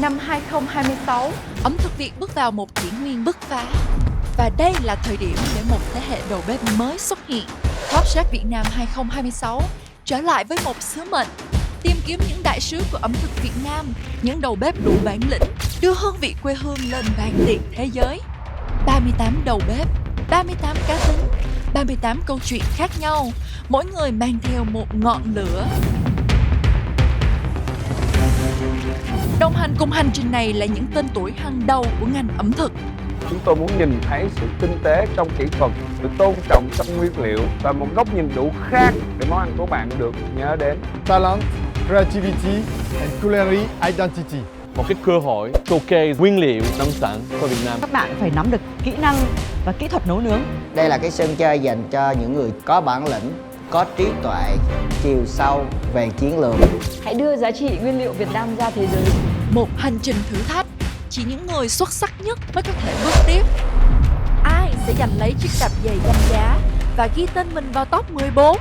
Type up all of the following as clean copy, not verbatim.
Năm 2026, ẩm thực Việt bước vào một kỷ nguyên bứt phá. Và đây là thời điểm để một thế hệ đầu bếp mới xuất hiện. Top Chef Việt Nam 2026 trở lại với một sứ mệnh: tìm kiếm những đại sứ của ẩm thực Việt Nam, những đầu bếp đủ bản lĩnh, đưa hương vị quê hương lên bàn tiệc thế giới. 38 đầu bếp, 38 cá tính, 38 câu chuyện khác nhau, mỗi người mang theo một ngọn lửa. Đồng hành cùng hành trình này là những tên tuổi hàng đầu của ngành ẩm thực. Chúng tôi muốn nhìn thấy sự tinh tế trong kỹ thuật, sự tôn trọng trong nguyên liệu và một góc nhìn đủ khác để món ăn của bạn được nhớ đến. Talent, creativity and culinary identity. Một cái cơ hội showcase nguyên liệu nông sản của Việt Nam. Các bạn phải nắm được kỹ năng và kỹ thuật nấu nướng. Đây là cái sân chơi dành cho những người có bản lĩnh, có trí tuệ, chiều sâu về chiến lược. Hãy đưa giá trị nguyên liệu Việt Nam ra thế giới. Một hành trình thử thách, chỉ những người xuất sắc nhất mới có thể bước tiếp. Ai sẽ giành lấy chiếc tạp dề danh giá và ghi tên mình vào top 14?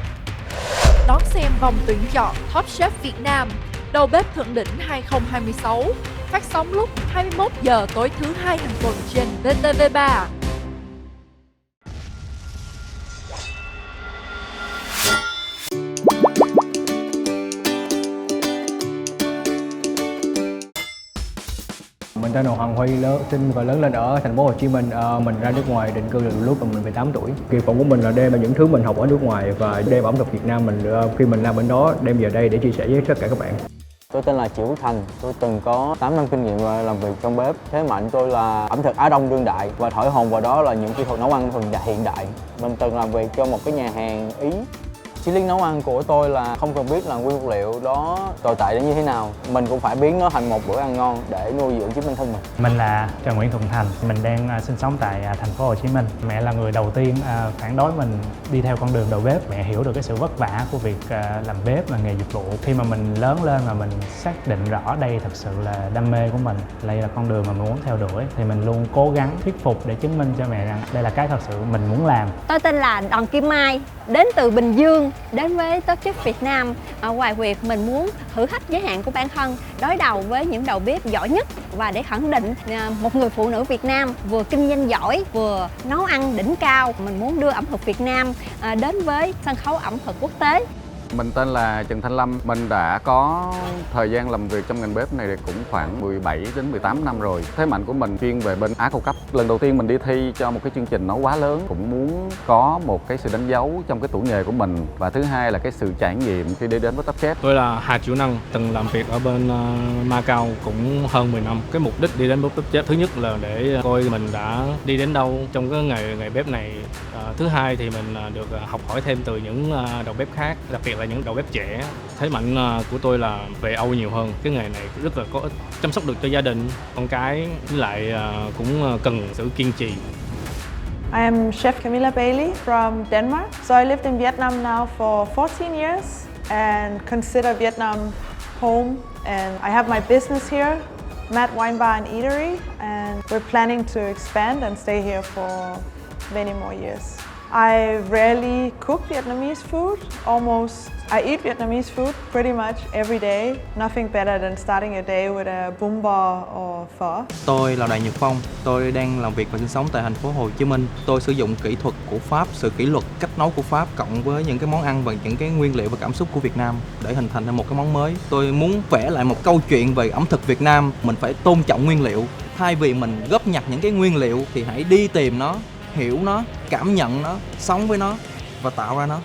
Đón xem vòng tuyển chọn Top Chef Việt Nam Đầu bếp thượng đỉnh 2026 phát sóng lúc 21 giờ tối thứ Hai hàng tuần trên VTV3. Mình tên là Hoàng Huy, sinh và lớn lên ở thành phố Hồ Chí Minh. Mình ra nước ngoài định cư từ lúc mình 18 tuổi. Kỳ vọng của mình là đem những thứ mình học ở nước ngoài và đem ẩm thực Việt Nam mình khi mình làm bên đó đem về đây để chia sẻ với tất cả các bạn. Tôi tên là Triệu Quốc Thành, tôi từng có 8 năm kinh nghiệm làm việc trong bếp. Thế mạnh tôi là ẩm thực Á Đông đương đại và thổi hồn vào đó là những kỹ thuật nấu ăn hiện đại. Mình từng làm việc cho một cái nhà hàng Ý. Chí lý nấu ăn của tôi là không cần biết là nguyên vật liệu đó tồi tệ đến như thế nào. Mình cũng phải biến nó thành một bữa ăn ngon để nuôi dưỡng chính bản thân mình. Mình là Trần Nguyễn Thuận Thành, mình đang sinh sống tại thành phố Hồ Chí Minh. Mẹ là người đầu tiên phản đối mình đi theo con đường đầu bếp. Mẹ hiểu được cái sự vất vả của việc làm bếp và nghề dịch vụ. Khi mà mình lớn lên và mình xác định rõ đây thật sự là đam mê của mình, đây là con đường mà mình muốn theo đuổi, thì mình luôn cố gắng thuyết phục để chứng minh cho mẹ rằng đây là cái thật sự mình muốn làm. Tôi tên là Đoàn Kim Mai, đến từ Bình Dương, đến với Top Chef Việt Nam. Ngoài việc mình muốn thử thách giới hạn của bản thân, đối đầu với những đầu bếp giỏi nhất và để khẳng định một người phụ nữ Việt Nam vừa kinh doanh giỏi vừa nấu ăn đỉnh cao, mình muốn đưa ẩm thực Việt Nam đến với sân khấu ẩm thực quốc tế. Mình tên là Trần Thanh Lâm, mình đã có thời gian làm việc trong ngành bếp này cũng khoảng 17 đến 18 năm rồi. Thế mạnh của mình chuyên về bên Á Cao cấp. Lần đầu tiên mình đi thi cho một cái chương trình nấu quá lớn, cũng muốn có một cái sự đánh dấu trong cái tuổi nghề của mình. Và thứ hai là cái sự trải nghiệm khi đi đến với Top Chef. Tôi là Hà Triệu Năng, từng làm việc ở bên Macau cũng hơn 10 năm. Cái mục đích đi đến Top Chef thứ nhất là để coi mình đã đi đến đâu trong cái nghề bếp này. Thứ hai thì mình được học hỏi thêm từ những đầu bếp khác, đặc biệt là những đầu bếp trẻ. Thế mạnh của tôi là về Âu nhiều hơn. Cái nghề này rất là có ích, chăm sóc được cho gia đình, con cái, với lại cũng cần sự kiên trì. I am Chef Camilla Bailey from Denmark. So I lived in Vietnam now for 14 years and consider Vietnam home. And I have my business here, Matt Wine Bar and Eatery, and we're planning to expand and stay here for many more years. I rarely cook Vietnamese food. I eat Vietnamese food pretty much every day. Nothing better than starting a day with a bún bò or phở. Tôi là Đoàn Nhật Phong. Tôi đang làm việc và sinh sống tại thành phố Hồ Chí Minh. Tôi sử dụng kỹ thuật của Pháp, sự kỷ luật, cách nấu của Pháp cộng với những cái món ăn và những cái nguyên liệu và cảm xúc của Việt Nam để hình thành nên một cái món mới. Tôi muốn vẽ lại một câu chuyện về ẩm thực Việt Nam. Mình phải tôn trọng nguyên liệu. Thay vì mình góp nhặt những cái nguyên liệu thì hãy đi tìm nó, hiểu nó, cảm nhận nó, sống với nó và tạo ra nó.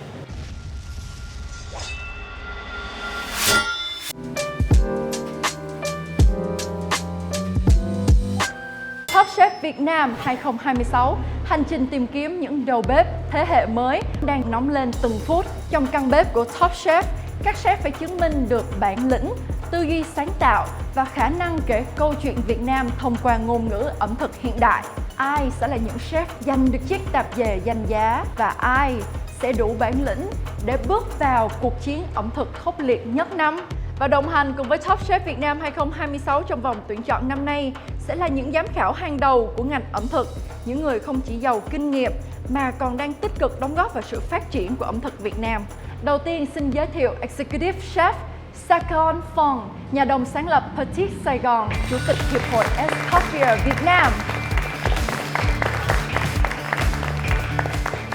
Top Chef Việt Nam 2026, hành trình tìm kiếm những đầu bếp thế hệ mới đang nóng lên từng phút. Trong căn bếp của Top Chef, các chef phải chứng minh được bản lĩnh, tư duy sáng tạo và khả năng kể câu chuyện Việt Nam thông qua ngôn ngữ ẩm thực hiện đại. Ai sẽ là những chef giành được chiếc tạp dề danh giá và ai sẽ đủ bản lĩnh để bước vào cuộc chiến ẩm thực khốc liệt nhất năm? Và đồng hành cùng với Top Chef Việt Nam 2026 trong vòng tuyển chọn năm nay sẽ là những giám khảo hàng đầu của ngành ẩm thực, những người không chỉ giàu kinh nghiệm mà còn đang tích cực đóng góp vào sự phát triển của ẩm thực Việt Nam. Đầu tiên xin giới thiệu Executive Chef Sakon Phong, nhà đồng sáng lập Petit Sài Gòn, Chủ tịch Hiệp hội Escoffier Việt Nam.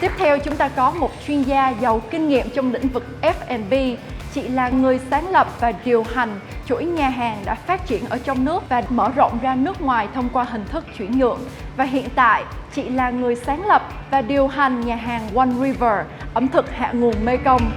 Tiếp theo chúng ta có một chuyên gia giàu kinh nghiệm trong lĩnh vực F&B. Chị là người sáng lập và điều hành chuỗi nhà hàng đã phát triển ở trong nước và mở rộng ra nước ngoài thông qua hình thức chuyển nhượng. Và hiện tại, chị là người sáng lập và điều hành nhà hàng One River, ẩm thực hạ nguồn Mekong.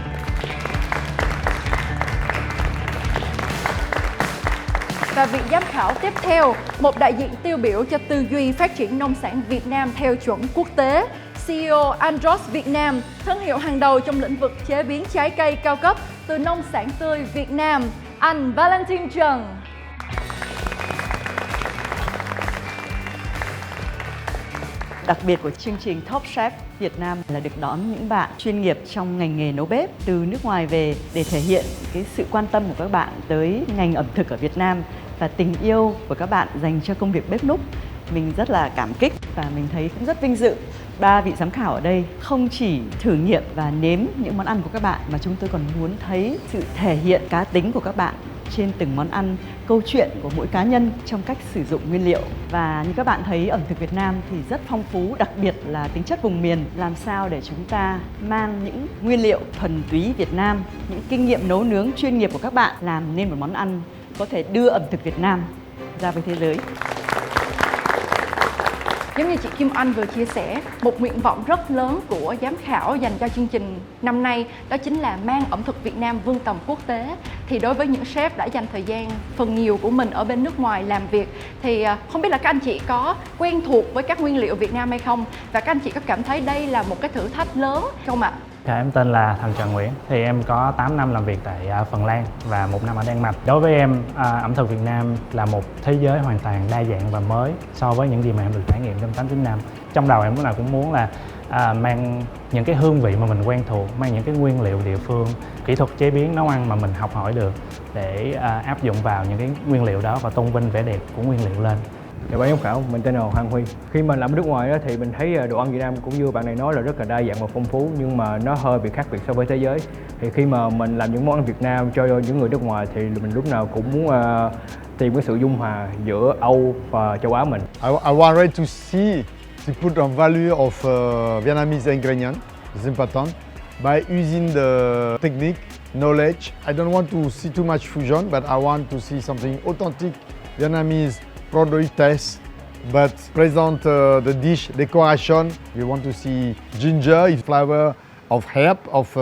Và vị giám khảo tiếp theo, một đại diện tiêu biểu cho tư duy phát triển nông sản Việt Nam theo chuẩn quốc tế, CEO Andros Việt Nam, thương hiệu hàng đầu trong lĩnh vực chế biến trái cây cao cấp từ nông sản tươi Việt Nam, anh Valentine Trần. Đặc biệt của chương trình Top Chef Việt Nam là được đón những bạn chuyên nghiệp trong ngành nghề nấu bếp từ nước ngoài về để thể hiện cái sự quan tâm của các bạn tới ngành ẩm thực ở Việt Nam và tình yêu của các bạn dành cho công việc bếp núc. Mình rất là cảm kích và mình thấy cũng rất vinh dự. 3 vị giám khảo ở đây không chỉ thử nghiệm và nếm những món ăn của các bạn mà chúng tôi còn muốn thấy sự thể hiện cá tính của các bạn trên từng món ăn, câu chuyện của mỗi cá nhân trong cách sử dụng nguyên liệu. Và như các bạn thấy, ẩm thực Việt Nam thì rất phong phú, đặc biệt là tính chất vùng miền. Làm sao để chúng ta mang những nguyên liệu thuần túy Việt Nam, những kinh nghiệm nấu nướng chuyên nghiệp của các bạn làm nên một món ăn có thể đưa ẩm thực Việt Nam ra với thế giới. Giống như chị Kim Oanh vừa chia sẻ, một nguyện vọng rất lớn của giám khảo dành cho chương trình năm nay đó chính là mang ẩm thực Việt Nam vươn tầm quốc tế. Thì đối với những chef đã dành thời gian phần nhiều của mình ở bên nước ngoài làm việc thì không biết là các anh chị có quen thuộc với các nguyên liệu Việt Nam hay không? Và các anh chị có cảm thấy đây là một cái thử thách lớn không ạ? Em tên là Thành Trần Nguyễn, thì em có 8 năm làm việc tại Phần Lan và 1 năm ở Đan Mạch. Đối với em, ẩm thực Việt Nam là một thế giới hoàn toàn đa dạng và mới so với những gì mà em được trải nghiệm trong 8-9 năm. Trong đầu em lúc nào cũng muốn là mang những cái hương vị mà mình quen thuộc, mang những cái nguyên liệu địa phương, kỹ thuật chế biến nấu ăn mà mình học hỏi được để áp dụng vào những cái nguyên liệu đó và tôn vinh vẻ đẹp của nguyên liệu lên. Dạ, ban giám khảo, mình tên là Hoàng Huy. Khi mà làm ở nước ngoài đó, thì mình thấy đồ ăn Việt Nam cũng như bạn này nói là rất là đa dạng và phong phú, nhưng mà nó hơi bị khác biệt so với thế giới. Thì khi mà mình làm những món ăn Việt Nam cho những người nước ngoài thì mình lúc nào cũng muốn tìm cái sự dung hòa giữa Âu và châu Á mình. I wanted to see to put on value of Vietnamese ingredient. It's important by using the technique, knowledge. I don't want to see too much fusion, but I want to see something authentic Vietnamese product taste, but present the dish decoration. We want to see ginger, flower of herb of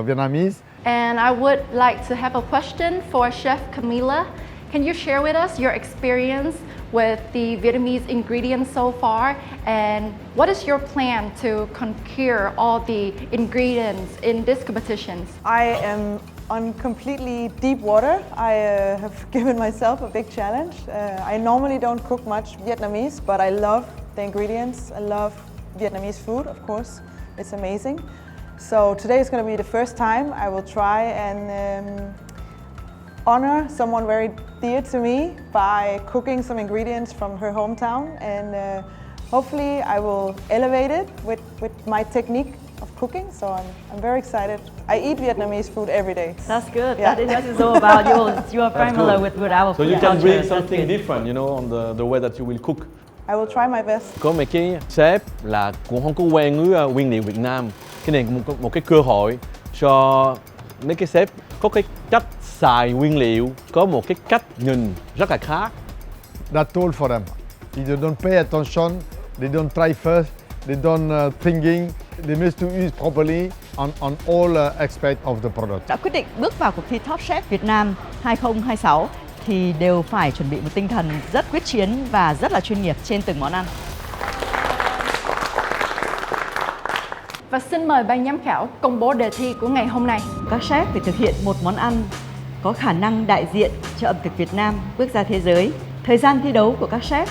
Vietnamese. And I would like to have a question for Chef Camilla. Can you share with us your experience with the Vietnamese ingredients so far, and what is your plan to conquer all the ingredients in this competition? I am on completely deep water. I have given myself a big challenge. I normally don't cook much Vietnamese, but I love the ingredients. I love Vietnamese food, of course. It's amazing. So today is going to be the first time I will try and honor someone very dear to me by cooking some ingredients from her hometown, and hopefully I will elevate it with my technique of cooking. So I'm very excited. I eat Vietnamese food every day. That's good. Yeah. That is all about you are familiar with our So food you can culture. bring something different, you know, on the way that you will cook. I will try my best. Có mấy cái sếp là cũng không có quen với nguyên liệu Việt Nam. Cái này một cái cơ hội cho mấy cái sếp có cái cách xài nguyên liệu, có một cái cách nhìn rất là khác. That's all for them. If they don't pay attention, they don't try first, they don't thinking, they must to use properly on all aspects of the product. Đã quyết định bước vào cuộc thi Top Chef Việt Nam 2026 thì đều phải chuẩn bị một tinh thần rất quyết chiến và rất là chuyên nghiệp trên từng món ăn. Và xin mời ban giám khảo công bố đề thi của ngày hôm nay. Các chef phải thực hiện một món ăn có khả năng đại diện cho ẩm thực Việt Nam bước ra thế giới. Thời gian thi đấu của các chef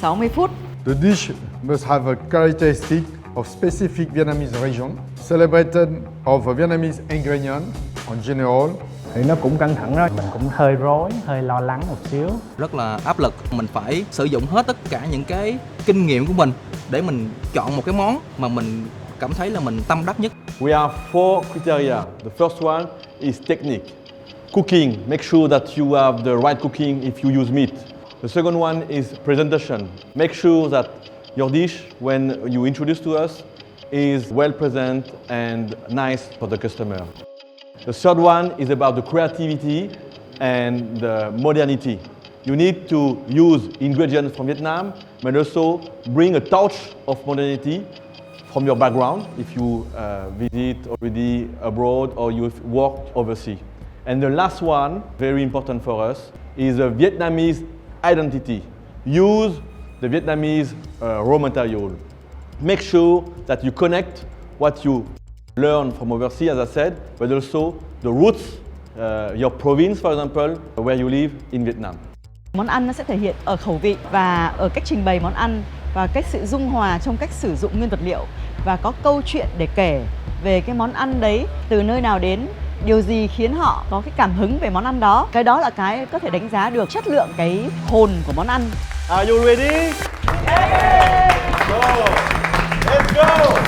60 phút. The dish must have a characteristic of specific Vietnamese region, celebrated of a Vietnamese ingredient on general. Thì nó cũng căng thẳng đó. Mình cũng hơi rối, hơi lo lắng một xíu. Rất là áp lực, mình phải sử dụng hết tất cả những cái kinh nghiệm của mình để mình chọn một cái món mà mình cảm thấy là mình tâm đắc nhất. We have 4 criteria. The first one is technique, cooking. Make sure that you have the right cooking if you use meat. The second one is presentation. Make sure that your dish, when you introduce to us, is well present and nice for the customer. The third one is about the creativity and the modernity. You need to use ingredients from Vietnam, but also bring a touch of modernity from your background if you visit already abroad or you've worked overseas. And the last one, very important for us, is a Vietnamese identity. Use the Vietnamese raw material. Make sure that you connect what you learn from overseas, as I said, but also the roots, your province, for example, where you live in Vietnam. Món ăn nó sẽ thể hiện ở khẩu vị và ở cách trình bày món ăn và cách sự dung hòa trong cách sử dụng nguyên vật liệu và có câu chuyện để kể về cái món ăn đấy, từ nơi nào đến, điều gì khiến họ có cái cảm hứng về món ăn đó. Cái đó là cái có thể đánh giá được chất lượng cái hồn của món ăn. Are you ready? Yeah! Go! Let's go!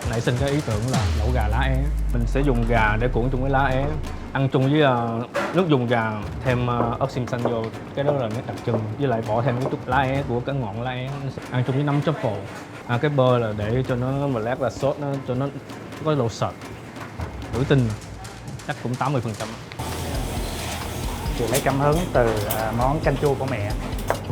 Nãy sinh cái ý tưởng là lẩu gà lá é. Mình sẽ dùng gà để cuộn chung với lá é, ăn chung với nước dùng gà, thêm ớt xiêm xanh vô. Cái đó là nét đặc trưng, với lại bỏ thêm cái chút lá é của cái ngọn lá é. Ăn chung với nấm truffle. Cái bơ là để cho nó mà lát là sốt nó cho nó có độ sệt. Tự tin chắc cũng 80%. Chị lấy cảm hứng từ món canh chua của mẹ,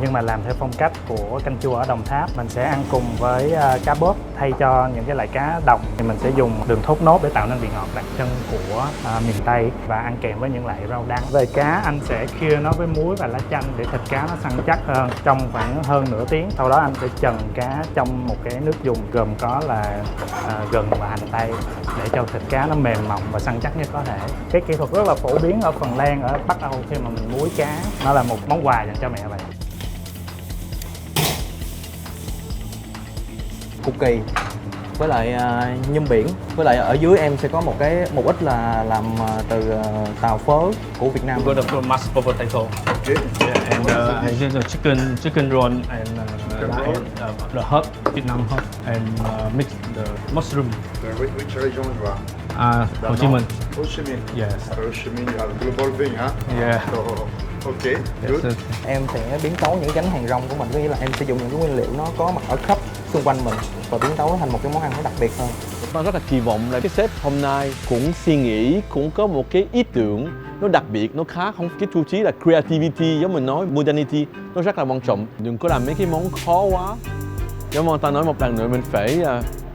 nhưng mà làm theo phong cách của canh chua ở Đồng Tháp. Mình sẽ ăn cùng với cá bóp, thay cho những cái loại cá đồng thì mình sẽ dùng đường thốt nốt để tạo nên vị ngọt đặc trưng của miền Tây và ăn kèm với những loại rau đắng. Về cá, anh sẽ khia nó với muối và lá chanh để thịt cá nó săn chắc hơn trong khoảng hơn nửa tiếng. Sau đó anh sẽ trần cá trong một cái nước dùng gồm có là gừng và hành tây để cho thịt cá nó mềm mỏng và săn chắc nhất có thể. Cái kỹ thuật rất là phổ biến ở Phần Lan, ở Bắc Âu khi mà mình muối cá. Nó là một món quà dành cho mẹ vậy. Cục kỳ với lại nhum biển, với lại ở dưới em sẽ có một ít là làm từ tàu phớ của Việt Nam. We got the mashed potato. Okay. Yeah, and the chicken roll and the herb, Vietnam herb, and mix the mushroom. Which region you are? Hồ Chí Minh. Ho Chi Minh. Yes. Ho Chi Minh, you have global thing, huh? Yeah. So, okay, good. Yes. Em sẽ biến tấu những gánh hàng rong của mình, có nghĩa là em sử dụng những cái nguyên liệu nó có mặt ở khắp xung quanh mình và biến tấu thành một cái món ăn nó đặc biệt hơn. Tôi rất là kỳ vọng là cái sếp hôm nay cũng suy nghĩ, cũng có một cái ý tưởng nó đặc biệt, nó khác, không cái tiêu chí là creativity giống mình nói, modernity nó rất là quan trọng. Đừng có làm mấy cái món khó quá. Giống như ta nói một lần nữa, mình phải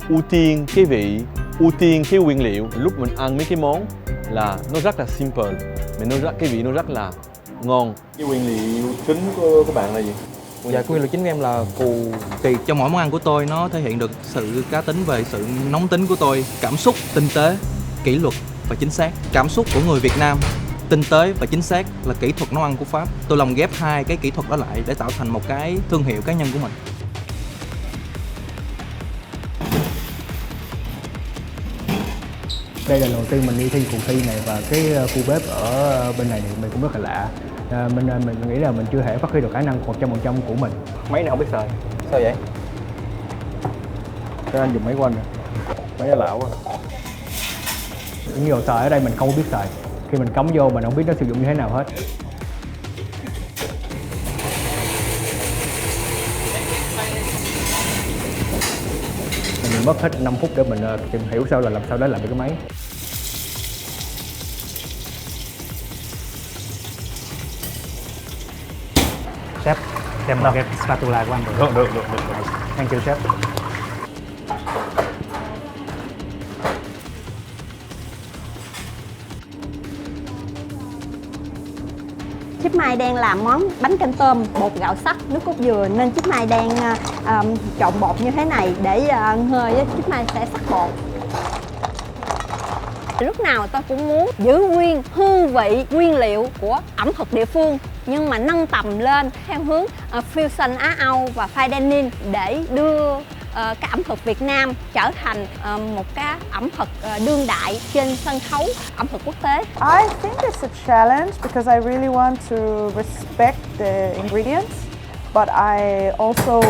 ưu tiên cái vị, ưu tiên cái nguyên liệu. Lúc mình ăn mấy cái món là nó rất là simple, mà cái vị nó rất là ngon. Cái nguyên liệu chính của các bạn là gì? Dạ, nguyên liệu chính của em là cù kỳ. Trong mỗi món ăn của tôi nó thể hiện được sự cá tính về sự nóng tính của tôi, cảm xúc, tinh tế, kỷ luật và chính xác. Cảm xúc của người Việt Nam, tinh tế và chính xác là kỹ thuật nấu ăn của Pháp. Tôi lồng ghép hai cái kỹ thuật đó lại để tạo thành một cái thương hiệu cá nhân của mình. Đây là lần đầu tiên mình đi thi cuộc thi này và cái khu bếp ở bên này thì mình cũng rất là lạ. Mình nghĩ là mình chưa thể phát huy được khả năng 100% của mình. Máy này không biết xài. Sao vậy? Cho anh dùng máy của anh nè. Máy này lão quá. Những đồ xài ở đây mình không biết xài. Khi mình cắm vô mình không biết nó sử dụng như thế nào hết. Mình mất hết 5 phút để mình tìm hiểu sao là làm sao để làm được cái máy. Chef, đem cái spatula của anh được. Được. Thank you, chef. Chip Mai đang làm món bánh canh tôm bột gạo sắc nước cốt dừa nên Chip Mai đang trộn bột như thế này để hơi Chip Mai sẽ sắc bột. Lúc nào tôi cũng muốn giữ nguyên hương vị, nguyên liệu của ẩm thực địa phương nhưng mà nâng tầm lên theo hướng fusion Á Âu và fine dining để đưa cái ẩm thực Việt Nam trở thành một cái ẩm thực đương đại trên sân khấu ẩm thực quốc tế. I think it's a challenge because I really want to respect the ingredients, but I also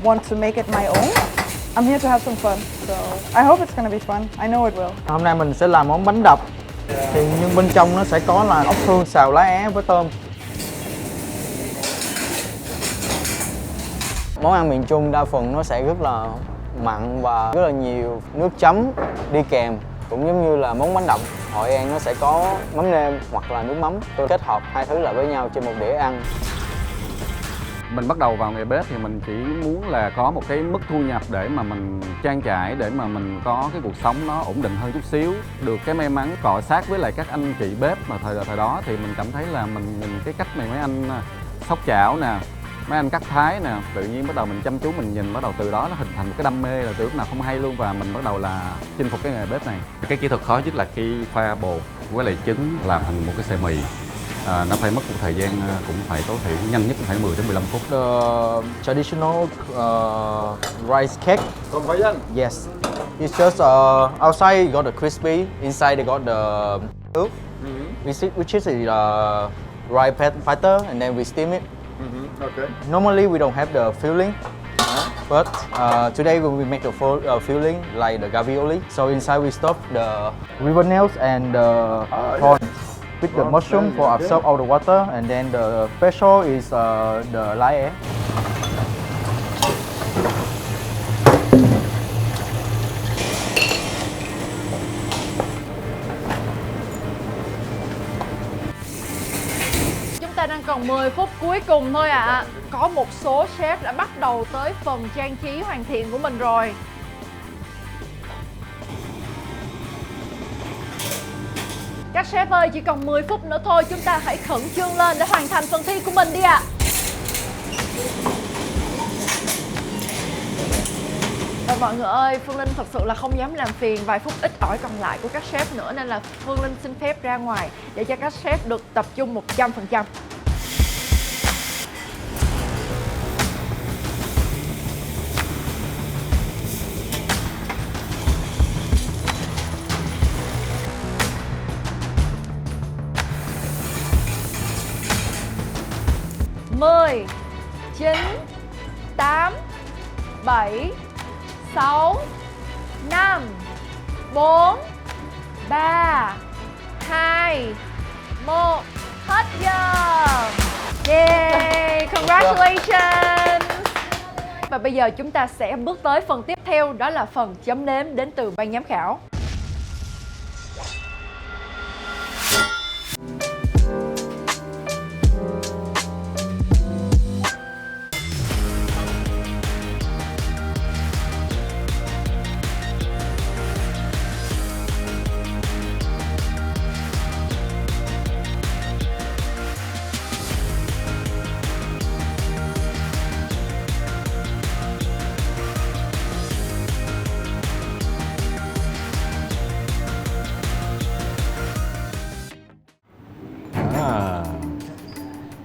want to make it my own. I'm here to have some fun, so I hope it's going to be fun. I know it will. Hôm nay mình sẽ làm món bánh đập, nhưng bên trong nó sẽ có là ốc hương xào lá é với tôm. Món ăn miền Trung đa phần nó sẽ rất là mặn và rất là nhiều nước chấm đi kèm. Cũng giống như là món bánh đập Hội An nó sẽ có mắm nêm hoặc là nước mắm. Tôi kết hợp hai thứ lại với nhau trên một đĩa ăn. Mình bắt đầu vào nghề bếp thì mình chỉ muốn là có một cái mức thu nhập để mà mình trang trải, để mà mình có cái cuộc sống nó ổn định hơn chút xíu. Được cái may mắn cọ sát với lại các anh chị bếp mà thời đó thì mình cảm thấy là mình nhìn cái cách mà mấy anh xóc chảo nè, mấy anh cắt thái nè, tự nhiên bắt đầu mình chăm chú mình nhìn, bắt đầu từ đó nó hình thành một cái đam mê là từ lúc nào không hay luôn, và mình bắt đầu là chinh phục cái nghề bếp này. Cái kỹ thuật khó nhất là khi pha bột với lại trứng làm thành một cái sợi mì. Nó phải mất một thời gian cũng phải tối thiểu nhanh nhất cũng phải 10 đến 15 phút. The traditional rice cake. From Bayan? Yes. It's just outside you got the crispy, inside they got the ướp, which is the rye batter, and then we steam it. Okay. Normally we don't have the filling, but today we make the filling like the ravioli. So inside we stuff the ribbons and the corn with the mushroom for absorb all the water, and then the special is the lá é. Chúng ta đang còn 10 phút cuối cùng thôi ạ. Có một số chef đã bắt đầu tới phần trang trí hoàn thiện của mình rồi. Các chef ơi, chỉ còn 10 phút nữa thôi, chúng ta hãy khẩn trương lên để hoàn thành phần thi của mình đi ạ. Và mọi người ơi, Phương Linh thật sự là không dám làm phiền vài phút ít ỏi còn lại của các chef nữa, nên là Phương Linh xin phép ra ngoài để cho các chef được tập trung 100%. Mười, 9, 8, 7, 6, 5, 4, 3, 2, 1. Hết giờ. Yay! Congratulations! Và bây giờ chúng ta sẽ bước tới phần tiếp theo, đó là phần chấm nếm đến từ ban giám khảo.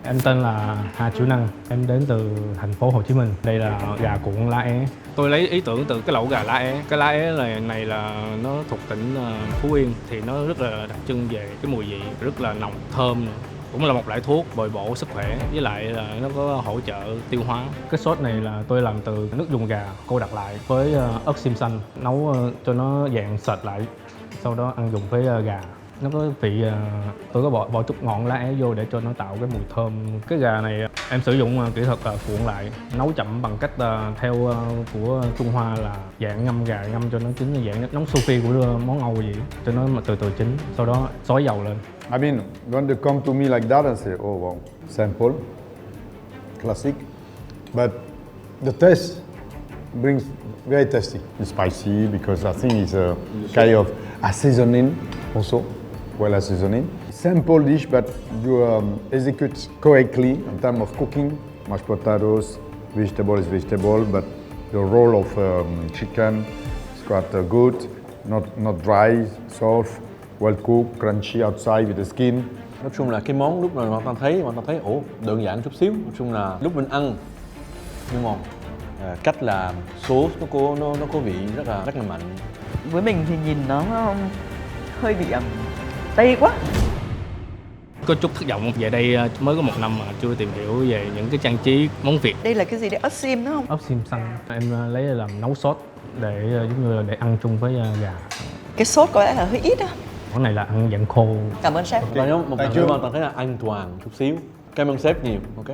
Em tên là Hà Chủ Năng, em đến từ thành phố Hồ Chí Minh. Đây là gà cuộn lá é. Tôi lấy ý tưởng từ cái lẩu gà lá é. Cái lá é này là nó thuộc tỉnh Phú Yên, thì nó rất là đặc trưng về cái mùi vị rất là nồng, thơm nữa. Cũng là một loại thuốc bồi bổ sức khỏe, với lại là nó có hỗ trợ tiêu hóa. Cái sốt này là tôi làm từ nước dùng gà cô đặc lại với ớt xiêm xanh, nấu cho nó dạng sệt lại, sau đó ăn dùng với gà. Nó có vị, tôi có bỏ chút ngọn lá é vô để cho nó tạo cái mùi thơm. Cái gà này em sử dụng kỹ thuật cuộn lại, nấu chậm bằng cách theo của Trung Hoa là dạng ngâm gà, ngâm cho nó chín, như dạng nóng sous vide của món Âu vậy, cho nó từ từ chín, sau đó xối dầu lên. I mean, when they come to me like that, I say, oh wow, simple, classic, but the taste brings very tasty. It's spicy because I think it's a kind of a seasoning also. Well as seasoning. Simple dish, but you execute correctly in terms of cooking. Mashed potatoes, vegetable is vegetable, but the roll of chicken is quite good, not dry, soft, well cooked, crunchy outside with the skin. Nói chung là cái món lúc mà ta thấy ủa đơn giản chút xíu. Nói chung là lúc mình ăn nhưng mà cách làm sốt nó có vị rất là mạnh. Với mình thì nhìn nó hơi bị tây quá. Có chút thất vọng, về đây mới có 1 năm mà chưa tìm hiểu về những cái trang trí món Việt. Đây là cái gì đấy, ớt xiêm đúng không? Ớt xiêm xăng em lấy làm nấu sốt để giống như là để ăn chung với gà. Cái sốt có lẽ là hơi ít á. Món này là ăn dạng khô. Cảm ơn sếp. Và nếu một lần nữa mà ta thấy là an toàn chút xíu. Cảm ơn sếp nhiều. Ok.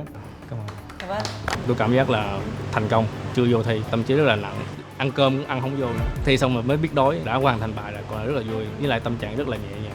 Cảm ơn. Cảm ơn. Tôi cảm giác là thành công, chưa vô thi, tâm trí rất là nặng. Ăn cơm cũng ăn không vô nữa. Thi xong rồi mới biết đói, đã hoàn thành bài là còn là rất là vui, với lại tâm trạng rất là nhẹ nhàng.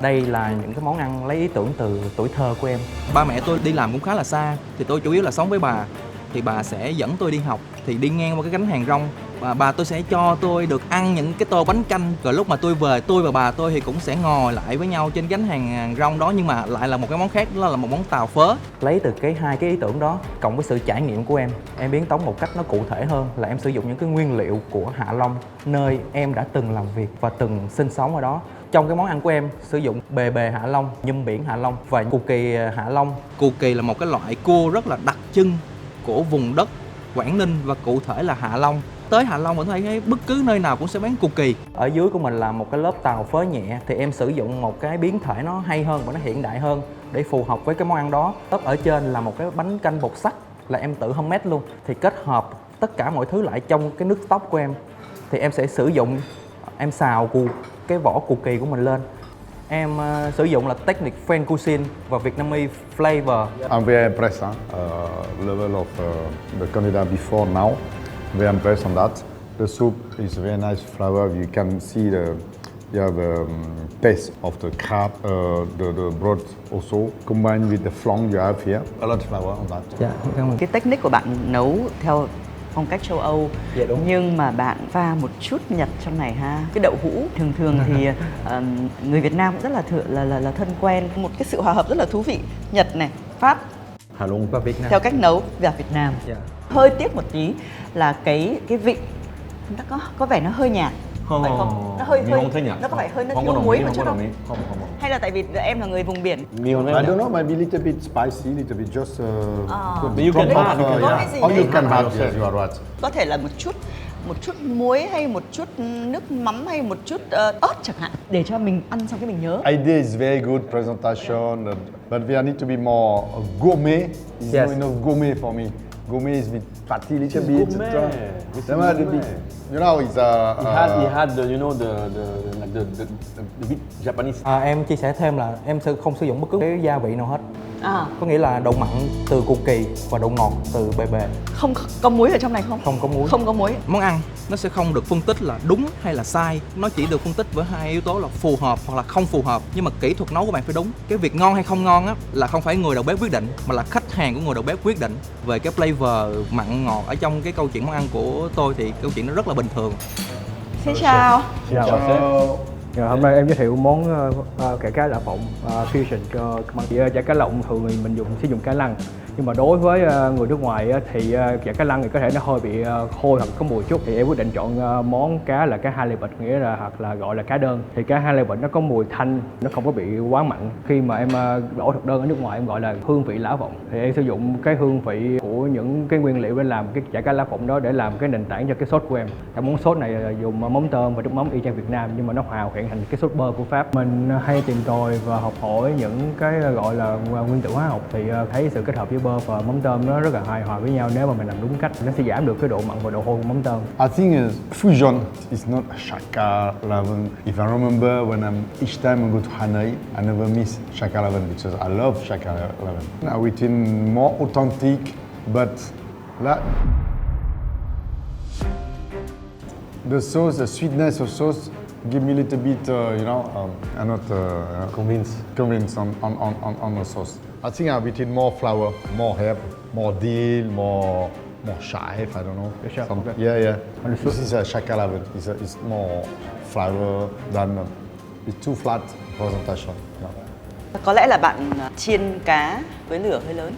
Đây là những cái món ăn lấy ý tưởng từ tuổi thơ của em. Ba mẹ tôi đi làm cũng khá là xa, thì tôi chủ yếu là sống với bà. Thì bà sẽ dẫn tôi đi học, thì đi ngang qua cái gánh hàng rong và bà tôi sẽ cho tôi được ăn những cái tô bánh canh. Rồi lúc mà tôi về, tôi và bà tôi thì cũng sẽ ngồi lại với nhau trên gánh hàng rong đó, nhưng mà lại là một cái món khác, đó là một món tàu phớ. Lấy từ hai cái ý tưởng đó cộng với sự trải nghiệm của em biến tấu một cách nó cụ thể hơn là em sử dụng những cái nguyên liệu của Hạ Long, nơi em đã từng làm việc và từng sinh sống ở đó. Trong cái món ăn của em sử dụng bề Hạ Long, nhum biển Hạ Long và cù kỳ Hạ Long. Cù kỳ là một cái loại cua rất là đặc trưng của vùng đất Quảng Ninh và cụ thể là Hạ Long. Tới Hạ Long mình thấy bất cứ nơi nào cũng sẽ bán cù kỳ. Ở dưới của mình là một cái lớp tàu phớ nhẹ, thì em sử dụng một cái biến thể nó hay hơn và nó hiện đại hơn để phù hợp với cái món ăn đó. Lớp ở trên là một cái bánh canh bột sắt là em tự homemade luôn, thì kết hợp tất cả mọi thứ lại trong cái nước stock của em. Thì em sẽ sử dụng, em xào cái vỏ cù kỳ của mình lên. Em sử dụng là technique French cuisine và Vietnamese flavor. I'm very impressed. Level of the candidate before now, very impressed on that. The soup is very nice flavor. You can see the taste of the crab, the broth also combined with the flan you have here. A lot of flavor on that. Dạ, cảm ơn. Cái technique của bạn nấu theo phong cách châu Âu, dạ, đúng. Nhưng mà bạn pha một chút Nhật trong này ha. Cái đậu hũ thường thì người Việt Nam cũng rất là thân quen, một cái sự hòa hợp rất là thú vị. Nhật này, Pháp, Hà Long và Việt Nam. Theo cách nấu và Việt Nam. Dạ. Hơi tiếc một tí là cái vị nó có vẻ nó hơi nhạt. Không, nó hơi không thấy nhạt. Nó có vẻ hơi nó không thiếu có muối đồng một ý, chút không? Không. Hay là tại vì em là người vùng biển? I don't know, maybe a little bit spicy, a little bit just you can add, or you can add, yes, you are right. Có thể là một chút muối hay một chút nước mắm hay một chút ớt chẳng hạn, để cho mình ăn xong cái mình nhớ. Idea is very good, presentation, but we need to be more gourmet. It's Yes. not enough gourmet for me. Gourmet is with fatty little bit. You know, it's He had the, you know, the bit Japanese. Em chia sẻ thêm là em sẽ không sử dụng bất cứ cái gia vị nào hết. Có nghĩa là độ mặn từ cù kỳ và độ ngọt từ bề. Không có muối ở trong này không? Không có muối. Món ăn nó sẽ không được phân tích là đúng hay là sai, nó chỉ được phân tích với 2 yếu tố là phù hợp hoặc là không phù hợp. Nhưng mà kỹ thuật nấu của bạn phải đúng. Cái việc ngon hay không ngon á là không phải người đầu bếp quyết định, mà là khách hàng của người đầu bếp quyết định. Về cái flavor mặn ngọt ở trong cái câu chuyện món ăn của tôi thì câu chuyện nó rất là bình thường. Xin chào. Hôm nay em giới thiệu món chả cá lạ phộng fusion cho các bạn. Chả cá lộng thường thì mình sử dụng cá lăng, nhưng mà đối với người nước ngoài thì chả cá lăng thì có thể nó hơi bị khô hoặc có mùi chút, thì em quyết định chọn món cá là cá halibut, nghĩa là hoặc là gọi là cá đơn. Thì cá halibut nó có mùi thanh, nó không có bị quá mặn. Khi mà em đổ thực đơn ở nước ngoài em gọi là hương vị lã vọng, thì em sử dụng cái hương vị của những cái nguyên liệu để làm cái chả cá lã vọng đó để làm cái nền tảng cho cái sốt của em. Cái món sốt này dùng mắm tôm và nước mắm y chang Việt Nam, nhưng mà nó hòa quyện thành cái sốt bơ của Pháp. Mình hay tìm tòi và học hỏi những cái gọi là nguyên tử hóa học, thì thấy sự kết hợp với bơ và mắm tôm nó rất là hài hòa với nhau. Nếu mà mình làm đúng cách nó sẽ giảm được cái độ mặn và độ hôi của mắm tôm. I think fusion is not Shaka Lavan. If I remember when each time I go to Hanoi, I never miss Shaka Lavan because I love Shaka Lavan. Now it's more authentic, but the sauce, the sweetness of sauce, give me a little bit, I'm not convinced on the sauce. I think I between more flour, more herb, more dill, more chive, I don't know. Yeah. This is a Shaka Lavan. It's more flour than it's too flat presentation. Có lẽ là bạn chiên cá với lửa hơi lớn.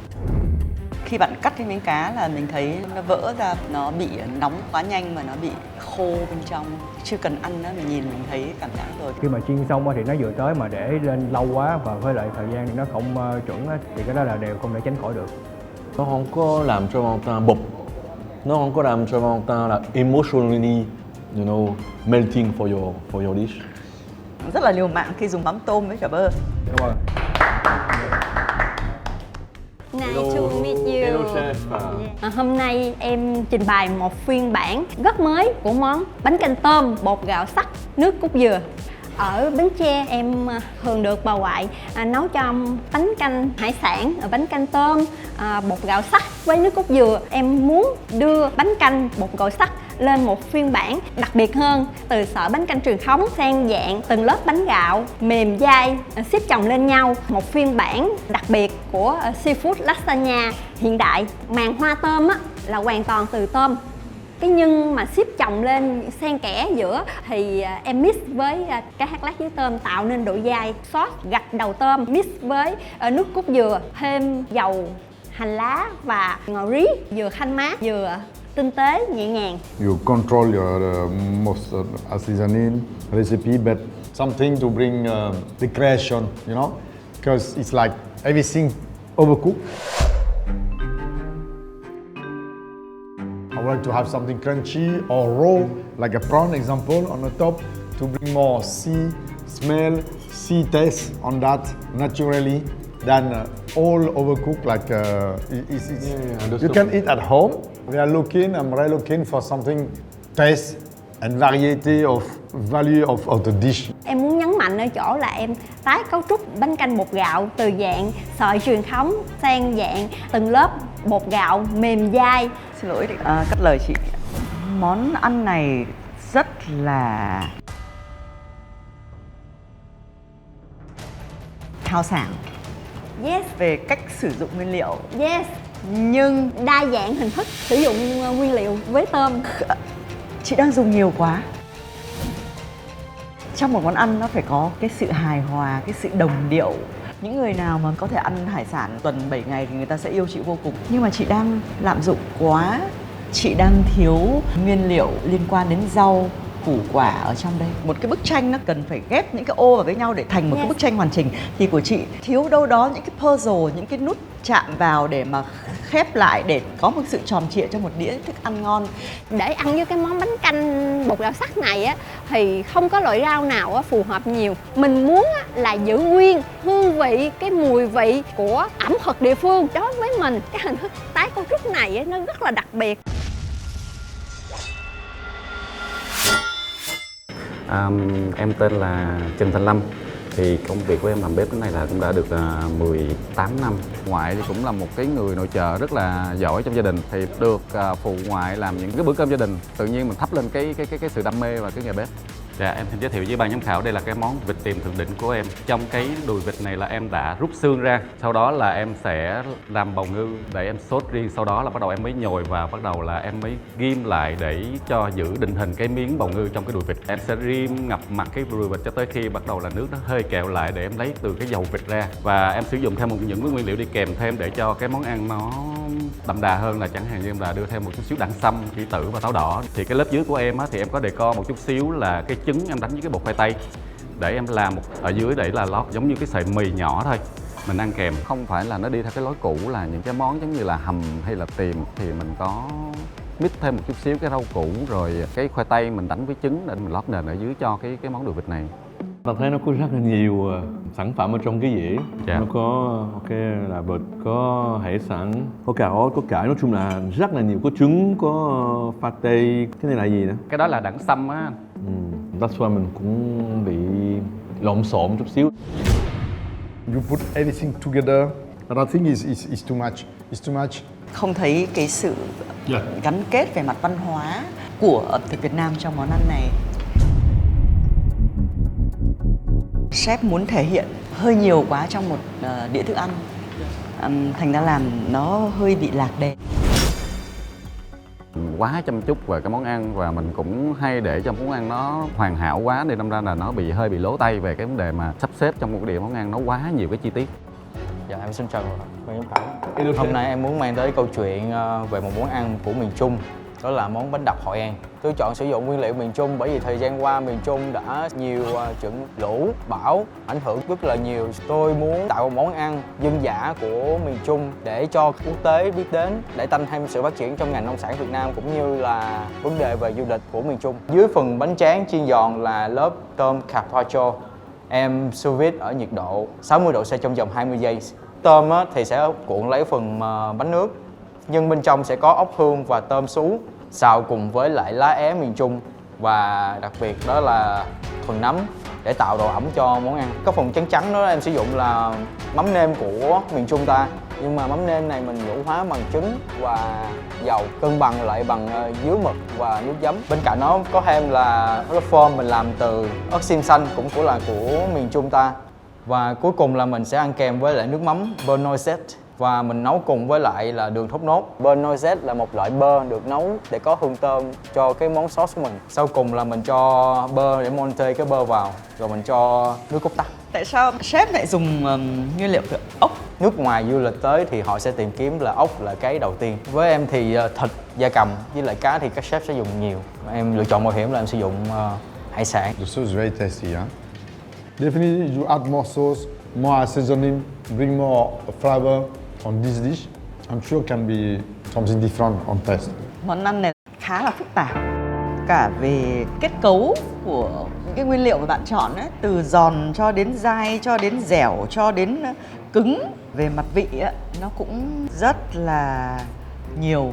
Khi bạn cắt cái miếng cá là mình thấy nó vỡ ra, nó bị nóng quá nhanh và nó bị khô bên trong. Chưa cần ăn nữa, mình nhìn mình thấy cảm giác rồi. Khi mà chiên xong á thì nó vừa tới mà để lên lâu quá và với lại thời gian thì nó không chuẩn á, thì cái đó là đều không thể tránh khỏi được. Nó không có làm cho món ta bột, nó không có làm cho món ta là emotionally, melting for your dish. Rất là liều mạng khi dùng mắm tôm với cả bơ. Đúng rồi. Nice to meet you. Hello chef. Hôm nay em trình bày một phiên bản rất mới của món bánh canh tôm bột gạo sắc nước cốt dừa. Ở Bến Tre em thường được bà ngoại nấu cho bánh canh hải sản, bánh canh tôm, bột gạo sắc với nước cốt dừa. Em muốn đưa bánh canh bột gạo sắc lên một phiên bản đặc biệt hơn, từ sợi bánh canh truyền thống sang dạng từng lớp bánh gạo mềm dai xếp chồng lên nhau. Một phiên bản đặc biệt của seafood lasagna hiện đại. Màn hoa tôm á, là hoàn toàn từ tôm. Cái nhân mà xếp chồng lên xen kẽ giữa thì em mix với cá thác lát với tôm tạo nên độ dai. Sốt gạch đầu tôm mix với nước cốt dừa, thêm dầu hành lá và ngò rí, vừa thanh mát vừa tinh tế nhẹ nhàng. You control your most seasoning recipe, but something to bring the creation, because it's like everything overcooked. I want to have something crunchy or raw, like a prawn example, on the top to bring more sea smell, sea taste on that naturally than all overcooked like you can eat at home. I'm really looking for something taste and variety of value of the dish. Em muốn nhấn mạnh ở chỗ là em tái cấu trúc bánh canh bột gạo từ dạng sợi truyền thống sang dạng từng lớp bột gạo mềm dai. Xin lỗi cắt lời chị. Món ăn này rất là hào sảng. Yes. Về cách sử dụng nguyên liệu. Yes. Nhưng đa dạng hình thức sử dụng nguyên liệu với tôm. Chị đang dùng nhiều quá. Trong một món ăn nó phải có cái sự hài hòa, cái sự đồng điệu. Những người nào mà có thể ăn hải sản tuần 7 ngày thì người ta sẽ yêu chị vô cùng. Nhưng mà chị đang lạm dụng quá. Chị đang thiếu nguyên liệu liên quan đến rau, củ quả ở trong đây. Một cái bức tranh nó cần phải ghép những cái ô vào với nhau để thành một cái bức tranh hoàn chỉnh. Thì của chị thiếu đâu đó những cái puzzle, những cái nút chạm vào để mà khép lại, để có một sự tròn trịa cho một đĩa thức ăn ngon. Để ăn với cái món bánh canh bột gạo sắc này á, thì không có loại rau nào á, phù hợp nhiều. Mình muốn á, là giữ nguyên hương vị, cái mùi vị của ẩm thực địa phương. Đối với mình, cái hình thức tái cấu trúc này á, nó rất là đặc biệt. Em tên là Trần Thành Lâm. Thì công việc của em làm bếp cái này là cũng đã được 18 năm. Ngoại thì cũng là một cái người nội trợ rất là giỏi trong gia đình. Thì được phụ ngoại làm những cái bữa cơm gia đình. Tự nhiên mình thắp lên cái sự đam mê và cái nghề bếp. Dạ, em xin giới thiệu với ban giám khảo, đây là cái món vịt tiềm thượng đỉnh của em. Trong cái đùi vịt này là em đã rút xương ra. Sau đó là em sẽ làm bào ngư để em sốt riêng. Sau đó là bắt đầu em mới nhồi vào, bắt đầu là em mới ghim lại để cho giữ định hình cái miếng bào ngư trong cái đùi vịt. Em sẽ rim ngập mặt cái đùi vịt cho tới khi bắt đầu là nước nó hơi kẹo lại để em lấy từ cái dầu vịt ra. Và em sử dụng thêm những cái nguyên liệu đi kèm thêm để cho cái món ăn nó đậm đà hơn, là chẳng hạn như em là đưa thêm một chút xíu đặng sâm, kỷ tử và táo đỏ. Thì cái lớp dưới của em á, thì em có decor một chút xíu là cái trứng em đánh với cái bột khoai tây để em làm ở dưới để là lót giống như cái sợi mì nhỏ thôi, mình ăn kèm. Không phải là nó đi theo cái lối cũ là những cái món giống như là hầm hay là tiềm, thì mình có mix thêm một chút xíu cái rau củ rồi cái khoai tây mình đánh với trứng để mình lót nền ở dưới cho cái món đùi vịt này. Ta thấy nó có rất là nhiều sản phẩm ở trong cái dĩa. Dạ. Nó có là vịt, có hải sản, có cà rốt, có cải, nói chung là rất là nhiều. Có trứng, có pate, cái này là gì nữa? Cái đó là đẳng sâm á. That's why mình cũng bị lộn xộn chút xíu. You put everything together, but I think it's too much. It's too much. Không thấy cái sự gắn kết về mặt văn hóa của ẩm thực Việt Nam trong món ăn này. Chef muốn thể hiện hơi nhiều quá trong một đĩa thức ăn, thành ra làm nó hơi bị lạc đề. Quá chăm chút về cái món ăn và mình cũng hay để cho món ăn nó hoàn hảo quá, nên đâm ra là nó hơi bị lố tay về cái vấn đề mà sắp xếp trong một cái đĩa món ăn nó quá nhiều cái chi tiết. Dạ em xin chào ban giám khảo. Hôm nay em muốn mang tới câu chuyện về một món ăn của miền Trung, đó là món bánh đập Hội An. Tôi chọn sử dụng nguyên liệu miền Trung bởi vì thời gian qua miền Trung đã nhiều trận lũ, bão ảnh hưởng rất là nhiều. Tôi muốn tạo một món ăn dân dã của miền Trung để cho quốc tế biết đến, để tăng thêm sự phát triển trong ngành nông sản Việt Nam cũng như là vấn đề về du lịch của miền Trung. Dưới phần bánh tráng chiên giòn là lớp tôm carpaccio. Em sous vide ở nhiệt độ 60 độ C trong vòng 20 giây. Tôm thì sẽ cuộn lấy phần bánh nước, nhưng bên trong sẽ có ốc hương và tôm sú xào cùng với lại lá é miền Trung, và đặc biệt đó là phần nấm để tạo độ ẩm cho món ăn. Cái phần trắng trắng đó em sử dụng là mắm nêm của miền Trung ta, nhưng mà mắm nêm này mình nhũ hóa bằng trứng và dầu, cân bằng lại bằng dứa mực và nước giấm. Bên cạnh nó có thêm là cái phơm mình làm từ ớt xiêm xanh, cũng là của miền Trung ta. Và cuối cùng là mình sẽ ăn kèm với lại nước mắm beurre noisette, và mình nấu cùng với lại là đường thốt nốt. Beurre noisette là một loại bơ được nấu để có hương thơm cho cái món sauce của mình. Sau cùng là mình cho bơ để monte cái bơ vào, rồi mình cho nước cốt tắc. Tại sao chef lại dùng nguyên liệu từ ốc? Nước ngoài du lịch tới thì họ sẽ tìm kiếm là ốc là cái đầu tiên. Với em thì thịt, gia cầm với lại cá thì các chef sẽ dùng nhiều. Em lựa chọn mạo hiểm là em sử dụng hải sản. The sauce is very tasty, huh? Definitely you add more sauce, more seasoning, bring more flavor on this dish. I'm sure can be something different on taste. Món ăn này khá là phức tạp, cả về kết cấu của những cái nguyên liệu mà bạn chọn ấy, từ giòn cho đến dai, cho đến dẻo, cho đến cứng. Về mặt vị ấy, nó cũng rất là nhiều,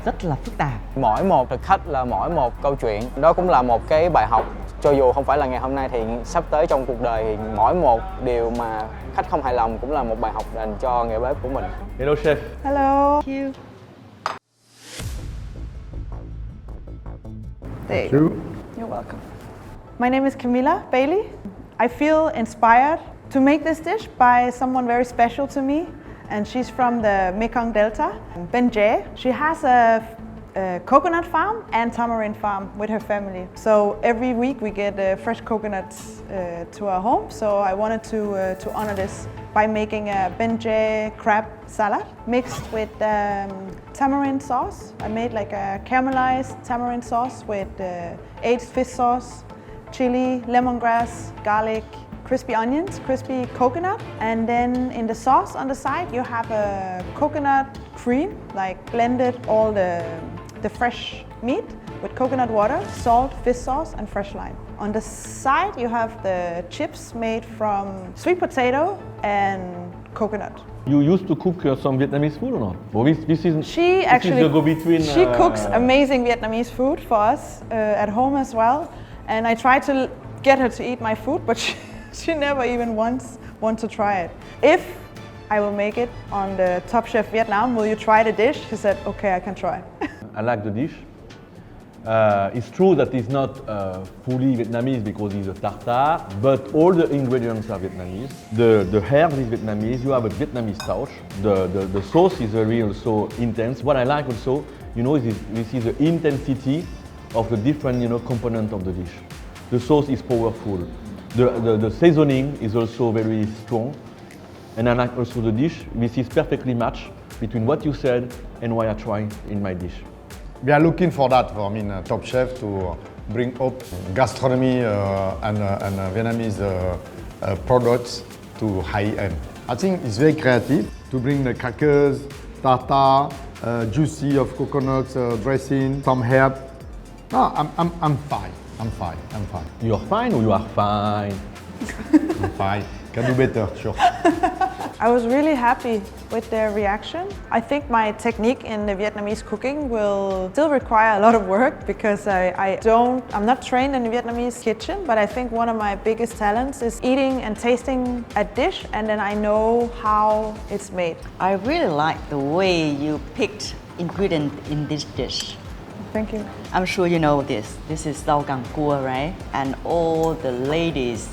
rất là phức tạp. Mỗi một thực khách là mỗi một câu chuyện, đó cũng là một cái bài học. Cho dù không phải là ngày hôm nay thì sắp tới trong cuộc đời thì mỗi một điều mà khách không hài lòng cũng là một bài học dành cho nghề bếp của mình. Hello chef. Hello. Thank you. Thank you. You're welcome. My name is Camilla Bailey. I feel inspired to make this dish by someone very special to me, and she's from the Mekong Delta, Ben Jae. She has a coconut farm and tamarind farm with her family. So every week we get fresh coconuts to our home. So I wanted to honor this by making a Ben Jae crab salad mixed with tamarind sauce. I made like a caramelized tamarind sauce with aged fish sauce, chili, lemongrass, garlic, crispy onions, crispy coconut, and then in the sauce on the side you have a coconut cream, like blended all the fresh meat with coconut water, salt, fish sauce and fresh lime. On the side you have the chips made from sweet potato and coconut. You used to cook some Vietnamese food or not? Well, this is She this actually is the go-between. She cooks amazing Vietnamese food for us at home as well, and I try to get her to eat my food, but she never even once wants to try it. If I will make it on the Top Chef Vietnam, will you try the dish? She said, okay, I can try. I like the dish. It's true that it's not fully Vietnamese because it's a tartare, but all the ingredients are Vietnamese. The herbs is Vietnamese. You have a Vietnamese touch. The sauce is very also intense. What I like also, is this is the intensity of the different component of the dish. The sauce is powerful. The seasoning is also very strong, and I like also the dish. This is perfectly matched between what you said and what I try in my dish. We are looking for that, Top Chef, to bring up gastronomy and Vietnamese products to high end. I think it's very creative to bring the crackers, tartare, juicy of coconut dressing, some herb. No, I'm fine. I'm fine. You're fine or you are fine? I'm fine. Can do better, sure. I was really happy with their reaction. I think my technique in the Vietnamese cooking will still require a lot of work because I'm not trained in the Vietnamese kitchen, but I think one of my biggest talents is eating and tasting a dish, and then I know how it's made. I really like the way you picked ingredient in this dish. Thank you. I'm sure you know this. This is rau càng cua, right? And all the ladies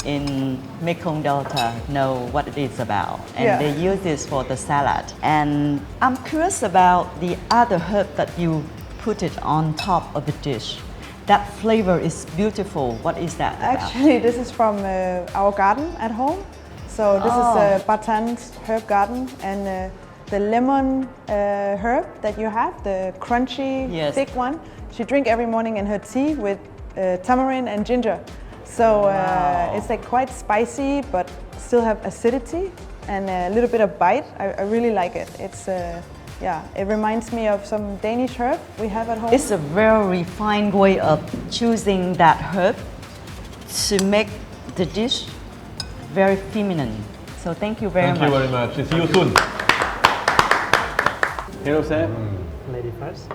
in Mekong Delta know what it is about, and they use this for the salad. And I'm curious about the other herb that you put it on top of the dish. That flavor is beautiful. What is that about? Actually, this is from our garden at home. So this is Batan's herb garden, and the lemon herb that you have, the crunchy, thick one, she drink every morning in her tea with tamarind and ginger. So it's like quite spicy, but still have acidity and a little bit of bite. I really like it. It's it reminds me of some Danish herb we have at home. It's a very refined way of choosing that herb to make the dish very feminine. So thank you very much. Thank you very much. See you soon. Hello sếp. Lady first.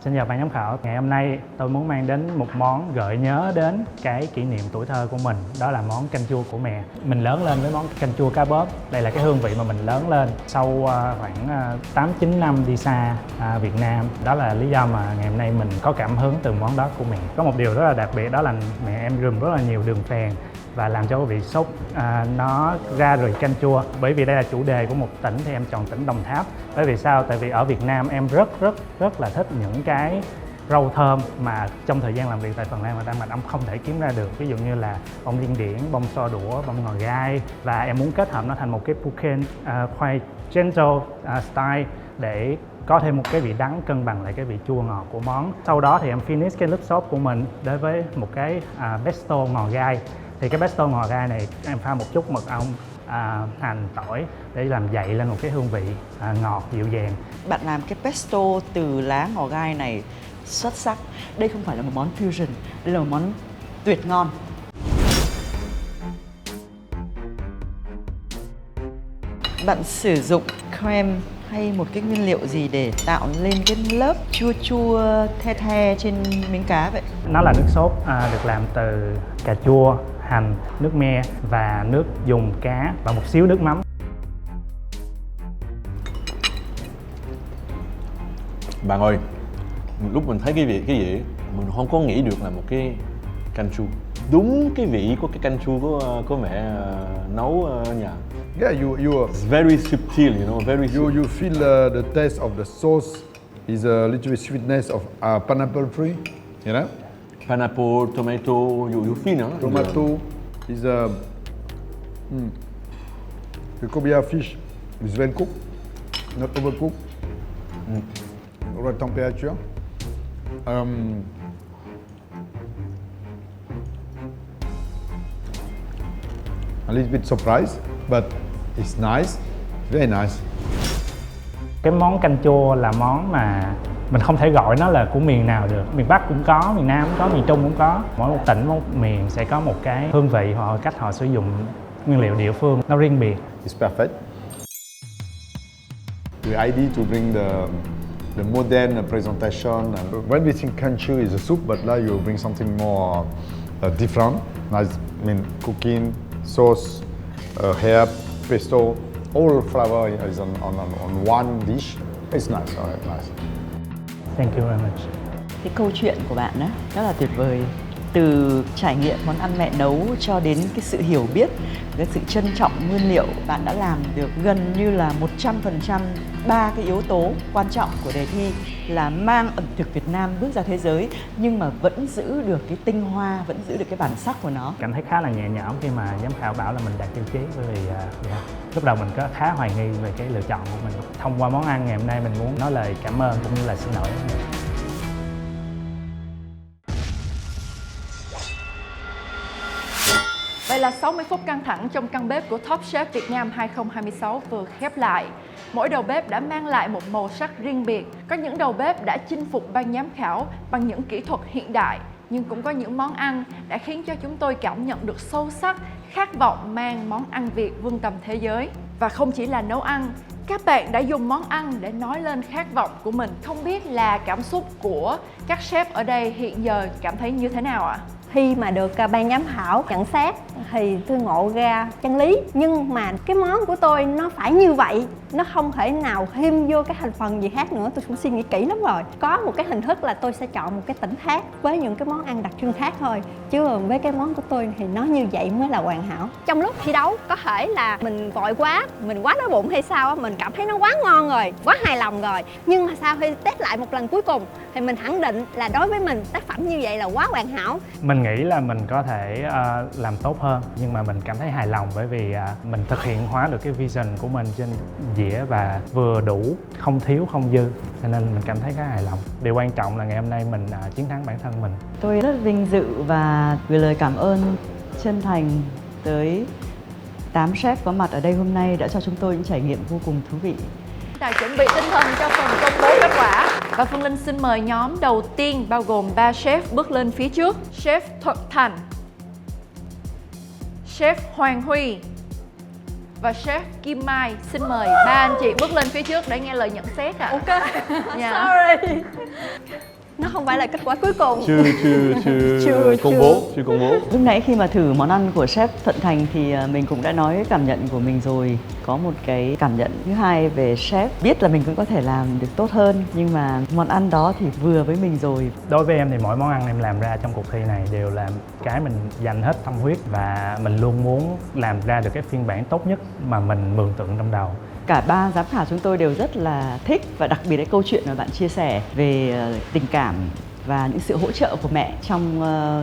Xin chào ban giám khảo. Ngày hôm nay tôi muốn mang đến một món gợi nhớ đến cái kỷ niệm tuổi thơ của mình. Đó là món canh chua của mẹ. Mình lớn lên với món canh chua cá bóp. Đây là cái hương vị mà mình lớn lên sau khoảng 8-9 năm đi xa Việt Nam. Đó là lý do mà ngày hôm nay mình có cảm hứng từ món đó của mẹ. Có một điều rất là đặc biệt, đó là mẹ em rườm rất là nhiều đường phèn và làm cho cái vị sốt nó ra rồi canh chua. Bởi vì đây là chủ đề của một tỉnh thì em chọn tỉnh Đồng Tháp. Bởi vì sao? Tại vì ở Việt Nam em rất là thích những cái rau thơm mà trong thời gian làm việc tại Phần Lan và Đan Mạch ông không thể kiếm ra được. Ví dụ như là bông điên điển, bông so đũa, bông ngò gai, và em muốn kết hợp nó thành một cái bouquet khoai gentle style để có thêm một cái vị đắng cân bằng lại cái vị chua ngọt của món. Sau đó thì em finish cái nước sốt của mình đối với một cái pesto ngò gai. Thì cái pesto ngò gai này em pha một chút mật ong, hành, tỏi để làm dậy lên một cái hương vị ngọt dịu dàng. Bạn làm cái pesto từ lá ngò gai này xuất sắc. Đây không phải là một món fusion, đây là một món tuyệt ngon. Bạn sử dụng creme hay một cái nguyên liệu gì để tạo lên cái lớp chua chua the the trên miếng cá vậy? Nó là nước sốt được làm từ cà chua, hành, nước me và nước dùng cá và một xíu nước mắm. Bạn ơi, lúc mình thấy cái vị mình không có nghĩ được là một cái canh chua. Đúng cái vị của cái canh chua của mẹ nấu ở nhà. Yeah, it's very subtle, you know, very subtle. You feel the taste of the sauce is a little bit sweetness of pineapple tree, you know? Pineapple, tomato, you feel, no? Tomato is the cobia fish is well cooked, not overcooked. Right temperature. A little bit surprised, but it's nice, very nice. Cái món canh chua là món mà mình không thể gọi nó là của miền nào được. Miền Bắc cũng có, miền Nam cũng có, miền Trung cũng có. Mỗi một tỉnh, mỗi một miền sẽ có một cái hương vị hoặc cách họ sử dụng nguyên liệu địa phương nó riêng biệt. It's perfect. The idea to bring the modern presentation. When we think canh chua is a soup, but now you bring something more different. Like, I mean, cooking, sauce, herb, pesto, all flavor is on one dish. It's nice, nice. Thank you very much. Cái câu chuyện của bạn đó rất là tuyệt vời. Từ trải nghiệm món ăn mẹ nấu cho đến cái sự hiểu biết, cái sự trân trọng nguyên liệu, bạn đã làm được gần như là 100% ba cái yếu tố quan trọng của đề thi là mang ẩm thực Việt Nam bước ra thế giới nhưng mà vẫn giữ được cái tinh hoa, vẫn giữ được cái bản sắc của nó. Cảm thấy khá là nhẹ nhõm khi mà giám khảo bảo là mình đạt tiêu chí, bởi vì lúc đầu mình có khá hoài nghi về cái lựa chọn của mình. Thông qua món ăn ngày hôm nay mình muốn nói lời cảm ơn cũng như là xin lỗi. Vậy là 60 phút căng thẳng trong căn bếp của Top Chef Việt Nam 2026 vừa khép lại. Mỗi đầu bếp đã mang lại một màu sắc riêng biệt. Có những đầu bếp đã chinh phục ban giám khảo bằng những kỹ thuật hiện đại, nhưng cũng có những món ăn đã khiến cho chúng tôi cảm nhận được sâu sắc, khát vọng mang món ăn Việt vươn tầm thế giới. Và không chỉ là nấu ăn, các bạn đã dùng món ăn để nói lên khát vọng của mình. Không biết là cảm xúc của các chef ở đây hiện giờ cảm thấy như thế nào ạ? Khi mà được ban giám khảo nhận xét thì tôi ngộ ra chân lý, nhưng mà cái món của tôi nó phải như vậy, nó không thể nào thêm vô cái thành phần gì khác nữa. Tôi cũng suy nghĩ kỹ lắm rồi. Có một cái hình thức là tôi sẽ chọn một cái tỉnh khác với những cái món ăn đặc trưng khác thôi, chứ với cái món của tôi thì nó như vậy mới là hoàn hảo. Trong lúc thi đấu có thể là mình vội quá, mình quá đói bụng hay sao á, mình cảm thấy nó quá ngon rồi, quá hài lòng rồi, nhưng mà sau khi test lại một lần cuối cùng thì mình khẳng định là đối với mình tác phẩm như vậy là quá hoàn hảo. Mình nghĩ là mình có thể làm tốt hơn, nhưng mà mình cảm thấy hài lòng bởi vì mình thực hiện hóa được cái vision của mình trên dĩa và vừa đủ, không thiếu không dư, cho nên mình cảm thấy khá hài lòng. Điều quan trọng là ngày hôm nay mình chiến thắng bản thân mình. Tôi rất vinh dự và gửi lời cảm ơn chân thành tới 8 chef có mặt ở đây hôm nay đã cho chúng tôi những trải nghiệm vô cùng thú vị. Ta chuẩn bị tinh thần cho phần công bố kết quả. Và Phương Linh xin mời nhóm đầu tiên bao gồm 3 chef bước lên phía trước. Chef Thuận Thành, Chef Hoàng Huy và Chef Kim Mai. Xin mời 3 anh chị bước lên phía trước để nghe lời nhận xét ạ. Ok, sorry. Nó không phải là kết quả cuối cùng. Chưa công bố. Lúc nãy khi mà thử món ăn của chef Thuận Thành thì mình cũng đã nói cảm nhận của mình rồi. Có một cái cảm nhận thứ hai về chef, biết là mình cũng có thể làm được tốt hơn, nhưng mà món ăn đó thì vừa với mình rồi. Đối với em thì mỗi món ăn em làm ra trong cuộc thi này đều là cái mình dành hết tâm huyết, và mình luôn muốn làm ra được cái phiên bản tốt nhất mà mình mường tượng trong đầu. Cả 3 giám khảo chúng tôi đều rất là thích, và đặc biệt cái câu chuyện mà bạn chia sẻ về tình cảm và những sự hỗ trợ của mẹ trong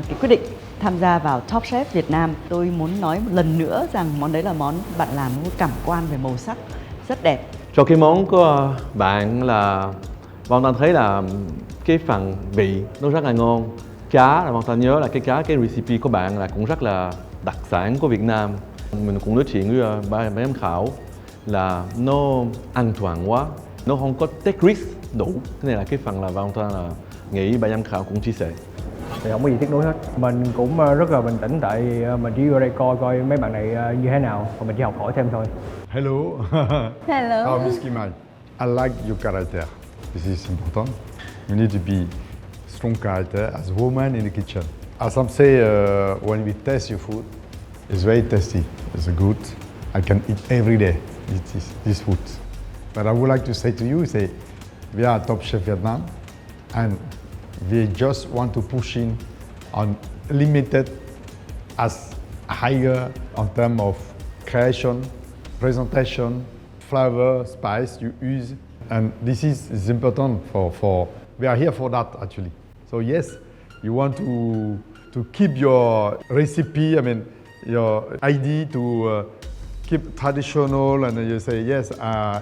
cái quyết định tham gia vào Top Chef Việt Nam. Tôi muốn nói một lần nữa rằng món đấy là món bạn làm một cảm quan về màu sắc rất đẹp. Cho cái món của bạn là Văn Thanh thấy là cái phần vị nó rất là ngon. Cá là Văn Thanh nhớ là cái recipe của bạn là cũng rất là đặc sản của Việt Nam. Mình cũng nói chuyện với ban giám khảo là nó an toàn quá, nó không có take risk đủ. Cái này là cái phần là Văn Thanh là nghĩ ban giám khảo cũng chia sẻ. Thì không có gì tiếc nuối hết. Mình cũng rất là bình tĩnh, tại mình chỉ vô đây coi mấy bạn này như thế nào, và mình chỉ học hỏi thêm thôi. Hello. Hello. Miss Kimai, I like your character. This is important. You need to be strong character as a woman in the kitchen. As some say, when we taste your food, it's very tasty. It's good. I can eat every day. This food. But I would like to say to you, we are Top Chef Vietnam, and we just want to push in on limited as higher on terms of creation, presentation, flavor, spice you use, and this is important for we are here for that actually. So yes, you want to keep your recipe, I mean your idea to keep traditional, and you say yes,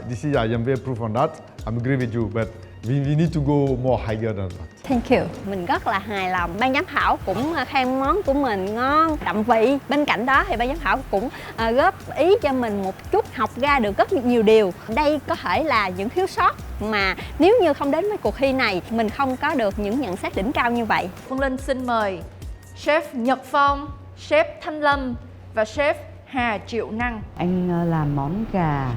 this is I am very proof on that. I'm agree with you, but we need to go more higher than that. Thank you. Mình rất là hài lòng. Ban giám khảo cũng khen món của mình ngon, đậm vị. Bên cạnh đó thì ban giám khảo cũng góp ý cho mình một chút, học ra được rất nhiều điều. Đây có thể là những thiếu sót mà nếu như không đến với cuộc thi này, mình không có được những nhận xét đỉnh cao như vậy. Phương Linh xin mời Chef Nhật Phong, Chef Thanh Lâm và Chef Hà Triệu Năng. Anh làm món gà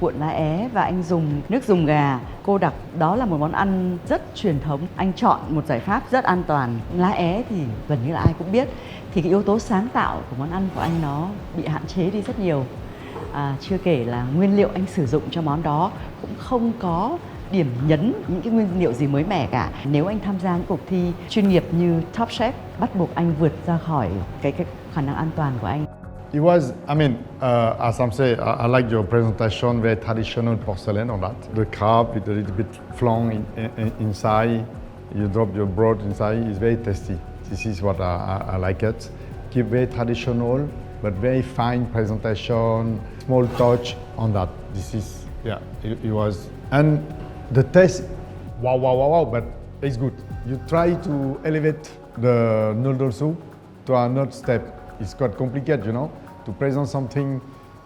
cuộn lá é và anh dùng nước dùng gà cô đặc. Đó là một món ăn rất truyền thống. Anh chọn một giải pháp rất an toàn. Lá é thì gần như là ai cũng biết. Thì cái yếu tố sáng tạo của món ăn của anh nó bị hạn chế đi rất nhiều. Chưa kể là nguyên liệu anh sử dụng cho món đó cũng không có điểm nhấn những cái nguyên liệu gì mới mẻ cả. Nếu anh tham gia những cuộc thi chuyên nghiệp như Top Chef, bắt buộc anh vượt ra khỏi cái khả năng an toàn của anh. It was, I mean, as some say, I like your presentation, very traditional porcelain on that. The crab with a little bit flan inside, you drop your broth inside, it's very tasty. This is what I like it. Keep very traditional, but very fine presentation, small touch on that. This is, yeah, it was. And the taste, wow, but it's good. You try to elevate the noodle soup to another step. It's quite complicated, you know, to present something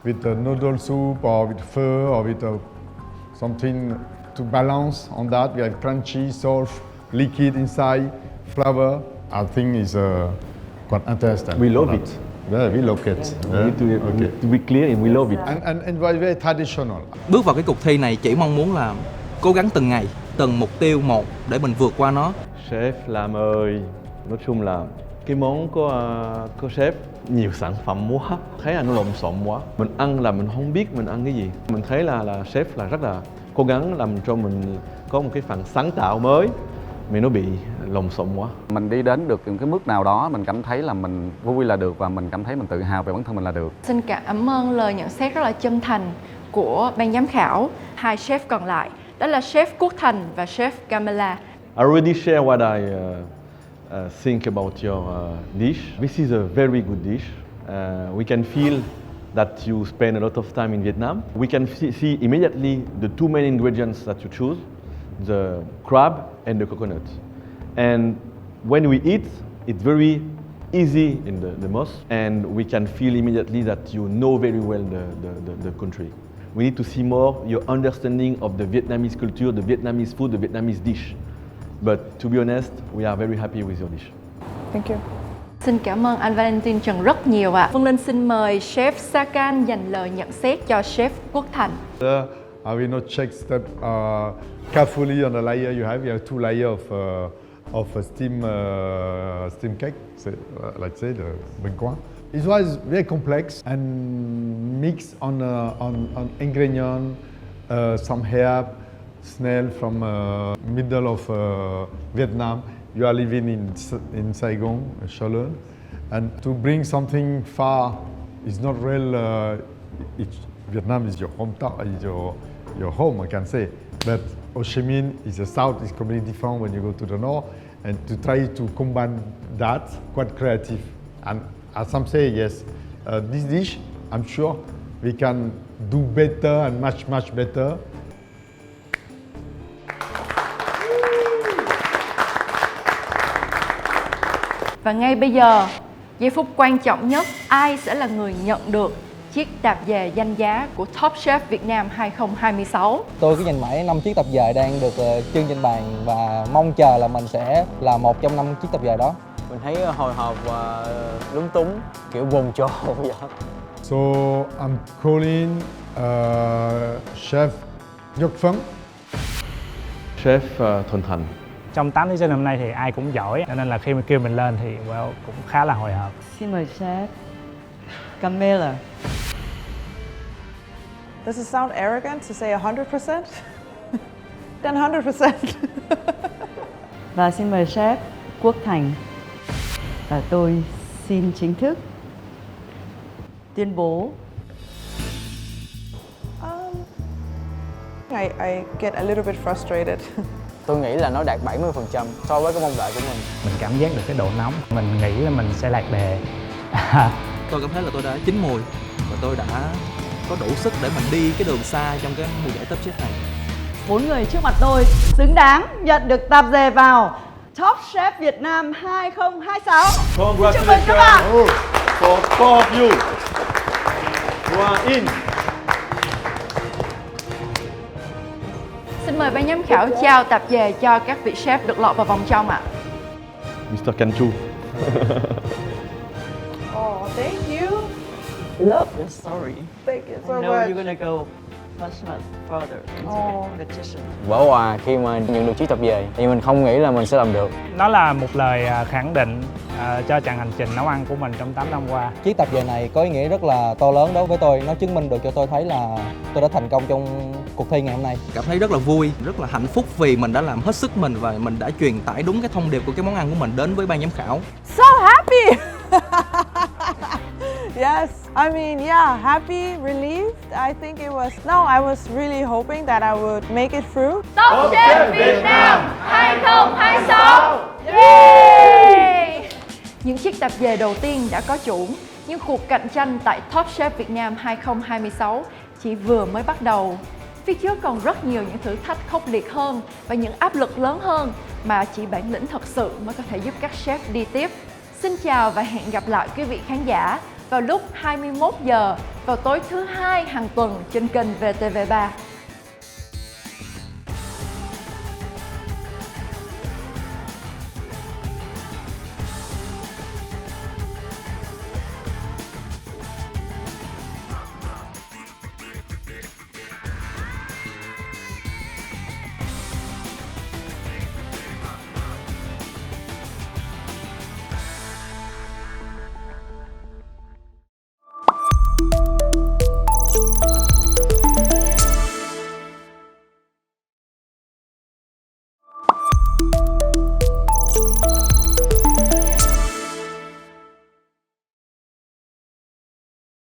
with a noodle soup or with pho or with something to balance on that. We have crunchy, soft, liquid inside, flavor. I think is quite interesting. We love it. Yeah, we love it. We need to be clear and we love it. And very traditional. Bước vào cái cuộc thi này chỉ mong muốn là cố gắng từng ngày, từng mục tiêu một để mình vượt qua nó. Chef Lam ơi, nói chung là cái món của chef nhiều sản phẩm quá, thấy là nó lộn xộn quá. Mình ăn là mình không biết mình ăn cái gì. Mình thấy là chef là rất là cố gắng làm cho mình có một cái phần sáng tạo mới, mà nó bị lộn xộn quá. Mình đi đến được cái mức nào đó mình cảm thấy là mình vui là được, và mình cảm thấy mình tự hào về bản thân mình là được. Xin cảm ơn lời nhận xét rất là chân thành của ban giám khảo. Hai chef còn lại đó là Chef Quốc Thành và Chef Camilla. I already share what I think about your dish. This is a very good dish. We can feel that you spend a lot of time in Vietnam. We can see immediately the two main ingredients that you choose, the crab and the coconut. And when we eat, it's very easy in the mouth, and we can feel immediately that you know very well the country. We need to see more your understanding of the Vietnamese culture, the Vietnamese food, the Vietnamese dish. But to be honest, we are very happy with your dish. Thank you. Xin cảm ơn anh Valentine Trần rất nhiều ạ. Phương Linh xin mời Chef Sakan dành lời nhận xét cho Chef Quốc Thành. I will not check step carefully on the layer you have. You have 2 layers of a steam cake, let's say the bánh cuốn. It was very complex and mixed on ingredient, some herb, snail from middle of Vietnam. You are living in Saigon, Cholon, and to bring something far is not real. Vietnam is your hometown, is your home, I can say. But Ho Chi Minh is the south, is completely different when you go to the north, and to try to combine that, quite creative. And as some say, yes, this dish, I'm sure we can do better and much better. Và ngay bây giờ, giây phút quan trọng nhất, ai sẽ là người nhận được chiếc tạp dề danh giá của Top Chef Việt Nam 2026? Tôi cứ nhìn mãi 5 chiếc tạp dề đang được trưng trên bàn và mong chờ là mình sẽ là một trong 5 chiếc tạp dề đó. Mình thấy hồi hộp và lúng túng, kiểu bồn chồn vậy. So I'm calling Chef Nhật Phấn. Chef Thuần Thành. Trong 8 thí sinh hôm nay thì ai cũng giỏi, cho nên là khi mà kêu mình lên thì cũng khá là hồi hộp. Xin mời Chef Camilla. Does it sound arrogant to say 100%? Then 100%. Và xin mời Chef Quốc Thành. Và tôi xin chính thức tuyên bố I get a little bit frustrated. Tôi nghĩ là nó đạt 70% so với cái mong đợi của mình. Mình cảm giác được cái độ nóng, mình nghĩ là mình sẽ lạc đề. Tôi cảm thấy là tôi đã chín mùi và tôi đã có đủ sức để mình đi cái đường xa trong cái mùa giải Top Chef này. 4 người trước mặt tôi xứng đáng nhận được tạp dề vào Top Chef Việt Nam 2026. Chúc mừng các bạn. For 4 of you who are in. Xin mời ban giám khảo trao tạp dề cho các vị chef được lọt vào vòng trong ạ. Mr. Kanchu. Oh, thank you. Love your story. Thank you so I know much. you're gonna go much further into competition. Vỡ òa khi mà nhận được chiếc tạp dề thì mình không nghĩ là mình sẽ làm được. Nó là một lời khẳng định cho chặng hành trình nấu ăn của mình trong 8 năm qua. Chiếc tạp dề này có ý nghĩa rất là to lớn đối với tôi. Nó chứng minh được cho tôi thấy là tôi đã thành công trong cuộc thi ngày hôm nay. Cảm thấy rất là vui, rất là hạnh phúc vì mình đã làm hết sức mình và mình đã truyền tải đúng cái thông điệp của cái món ăn của mình đến với ban giám khảo. So happy! Yes, I mean, yeah, happy, relieved. I think it was, no, I was really hoping that I would make it through. Top Chef Việt Nam 2026! Yeah! Những chiếc tạp dề đầu tiên đã có chủ, nhưng cuộc cạnh tranh tại Top Chef Việt Nam 2026 chỉ vừa mới bắt đầu. Phía trước còn rất nhiều những thử thách khốc liệt hơn và những áp lực lớn hơn mà chỉ bản lĩnh thật sự mới có thể giúp các chef đi tiếp. Xin chào và hẹn gặp lại quý vị khán giả vào lúc 21 giờ vào tối thứ Hai hàng tuần trên kênh VTV3.